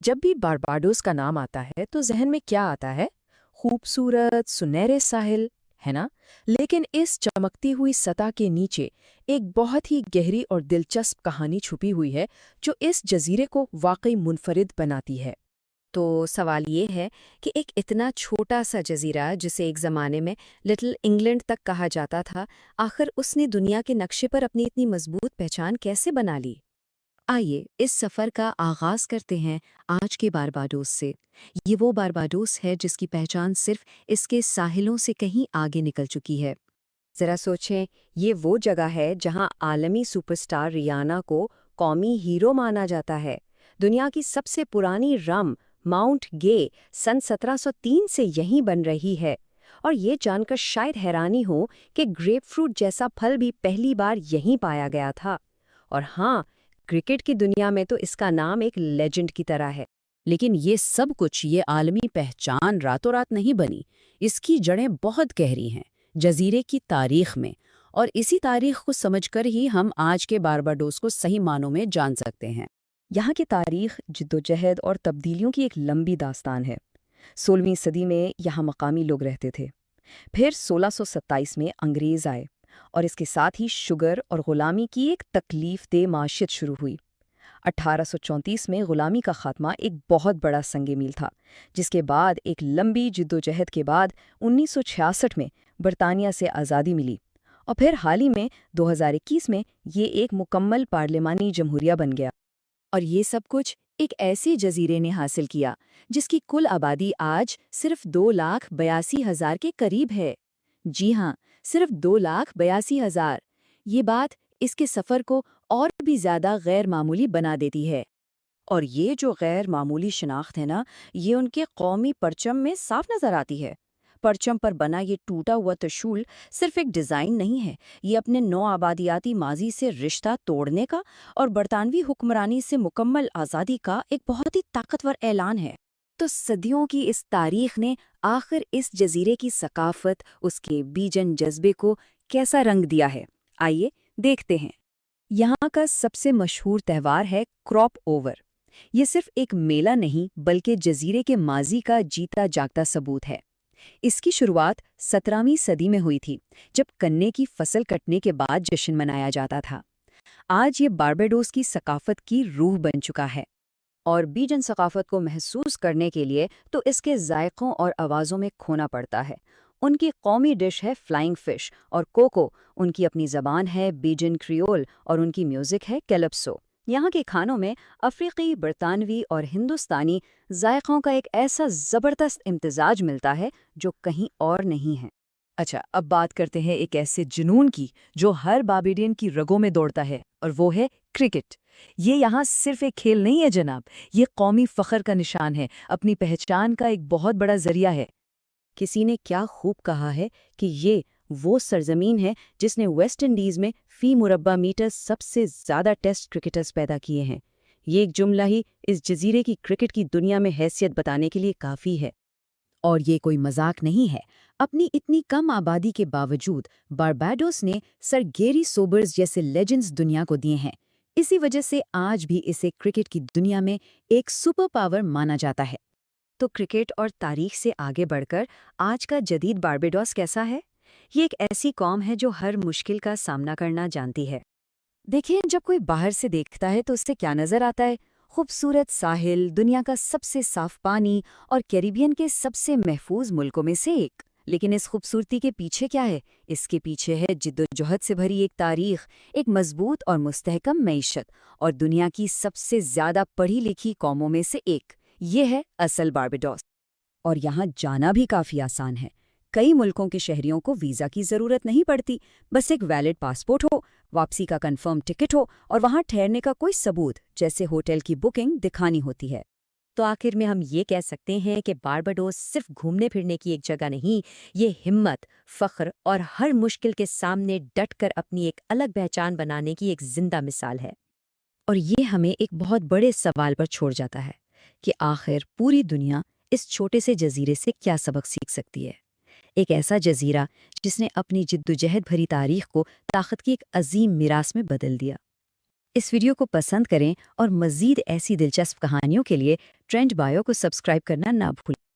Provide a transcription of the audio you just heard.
जब भी बारबाडोस का नाम आता है तो जहन में क्या आता है? खूबसूरत सुनहरे साहिल, है ना? लेकिन इस चमकती हुई सतह के नीचे एक बहुत ही गहरी और दिलचस्प कहानी छुपी हुई है जो इस जजीरे को वाकई मुनफरिद बनाती है। तो सवाल ये है कि एक इतना छोटा सा जजीरा जिसे एक ज़माने में लिटिल इंग्लैंड तक कहा जाता था, आखिर उसने दुनिया के नक्शे पर अपनी इतनी मजबूत पहचान कैसे बना ली? आइए इस सफ़र का आगाज़ करते हैं आज के बारबाडोस से। ये वो बारबाडोस है जिसकी पहचान सिर्फ इसके साहिलों से कहीं आगे निकल चुकी है। ज़रा सोचें, ये वो जगह है जहां आलमी सुपरस्टार रियाना को कौमी हीरो माना जाता है। दुनिया की सबसे पुरानी रम माउंट गे सन 1703 से यहीं बन रही है। और ये जानकर शायद हैरानी हो कि ग्रेपफ्रूट जैसा फल भी पहली बार यहीं पाया गया था। और हाँ, क्रिकेट की दुनिया में तो इसका नाम एक लेजेंड की तरह है। लेकिन ये सब कुछ, ये आलमी पहचान रातों रात नहीं बनी। इसकी जड़ें बहुत गहरी हैं जजीरे की तारीख में। और इसी तारीख को समझकर ही हम आज के बारबाडोस को सही मानों में जान सकते हैं। यहाँ की तारीख जिद्दोजहद और तब्दीलियों की एक लंबी दास्तान है। 16वीं सदी में यहाँ मकामी लोग रहते थे। फिर 1627 में अंग्रेज़ आए और इसके साथ ही शुगर और ग़ुलामी की एक तकलीफ-देह माशियत शुरू हुई। 1834 में ग़ुलामी का ख़ात्मा एक बहुत बड़ा संग मील था, जिसके बाद एक लंबी जिद्दोजहद के बाद 1966 में बरतानिया से आज़ादी मिली। और फिर हाल ही में 2021 में ये एक मुकम्मल पार्लिमानी जमहूरिया बन गया। और ये सब कुछ एक ऐसे जजीरे ने हासिल किया जिसकी कुल आबादी आज सिर्फ 2,82,000 के करीब है। जी हाँ, सिर्फ 2,82,000। ये बात इसके सफ़र को और भी ज़्यादा गैर मामूली बना देती है। और ये जो गैर मामूली शनाख्त है ना, ये उनके कौमी परचम में साफ नज़र आती है। परचम पर बना ये टूटा हुआ त्रिशूल सिर्फ एक डिज़ाइन नहीं है, ये अपने नौ आबादियाती माजी से रिश्ता तोड़ने का और बरतानवी हुक्मरानी से मुकम्मल आज़ादी का एक बहुत ही ताकतवर ऐलान है। तो सदियों की इस तारीख ने आखिर इस जजीरे की सकाफत, उसके बीजन जज्बे को कैसा रंग दिया है? आइए देखते हैं। यहाँ का सबसे मशहूर त्यौहार है क्रॉप ओवर। ये सिर्फ एक मेला नहीं बल्कि जजीरे के माजी का जीता जागता सबूत है। इसकी शुरुआत 17वीं सदी में हुई थी, जब गन्ने की फसल कटने के बाद जश्न मनाया जाता था। आज ये बारबाडोस की सकाफत की रूह बन चुका है। और बीजन सकाफत को महसूस करने के लिए तो इसके जायकों और आवाज़ों में खोना पड़ता है। उनकी कौमी डिश है फ्लाइंग फिश और कोको, उनकी अपनी ज़बान है बीजन क्रियोल और उनकी म्यूज़िक है कैलिप्सो। यहाँ के खानों में अफ्रीकी, बरतानवी और हिंदुस्तानी जायकों का एक ऐसा ज़बरदस्त इम्तिजाज मिलता है जो कहीं और नहीं है। अच्छा, अब बात करते हैं एक ऐसे जुनून की जो हर बार्बाडियन की रगों में दौड़ता है, और वो है क्रिकेट। ये यहाँ सिर्फ एक खेल नहीं है जनाब, ये कौमी फ़ख्र का निशान है, अपनी पहचान का एक बहुत बड़ा ज़रिया है। किसी ने क्या खूब कहा है कि ये वो सरजमीन है जिसने वेस्ट इंडीज़ में फ़ी मुरब्बा मीटर सबसे ज़्यादा टेस्ट क्रिकेटर्स पैदा किए हैं। ये एक जुमला ही इस जजीरे की क्रिकेट की दुनिया में हैसियत बताने के लिए काफ़ी है। और ये कोई मजाक नहीं है। अपनी इतनी कम आबादी के बावजूद बारबाडोस ने सर गेरी सोबर्स जैसे लेजेंड्स दुनिया को दिए हैं। इसी वजह से आज भी इसे क्रिकेट की दुनिया में एक सुपर पावर माना जाता है। तो क्रिकेट और तारीख से आगे बढ़कर आज का जदीद बारबाडोस कैसा है? ये एक ऐसी कौम है जो हर मुश्किल का सामना करना जानती है। देखिए, जब कोई बाहर से देखता है तो उससे क्या नज़र आता है? खूबसूरत साहिल, दुनिया का सबसे साफ पानी और कैरिबियन के सबसे महफूज मुल्कों में से एक। लेकिन इस खूबसूरती के पीछे क्या है? इसके पीछे है जिद्दोजहद से भरी एक तारीख, एक मजबूत और मुस्तहकम मईशत और दुनिया की सबसे ज़्यादा पढ़ी लिखी कौमों में से एक। ये है असल बारबाडोस। और यहाँ जाना भी काफ़ी आसान है। कई मुल्कों के शहरियों को वीज़ा की ज़रूरत नहीं पड़ती, बस एक वैलिड पासपोर्ट हो, वापसी का कंफर्म टिकट हो और वहाँ ठहरने का कोई सबूत जैसे होटल की बुकिंग दिखानी होती है। तो आखिर में हम ये कह सकते हैं कि बारबाडोस सिर्फ घूमने फिरने की एक जगह नहीं, ये हिम्मत, फ़ख्र और हर मुश्किल के सामने डटकर अपनी एक अलग पहचान बनाने की एक जिंदा मिसाल है। और ये हमें एक बहुत बड़े सवाल पर छोड़ जाता है कि आखिर पूरी दुनिया इस छोटे से जजीरे से क्या सबक सीख सकती है। एक ऐसा जजीरा जिसने अपनी जिद्दोजहद भरी तारीख को ताकत की एक अजीम मिरास में बदल दिया। اس ویڈیو کو پسند کریں اور مزید ایسی دلچسپ کہانیوں کے لیے ٹرینڈ بایو کو سبسکرائب کرنا نہ بھولیں۔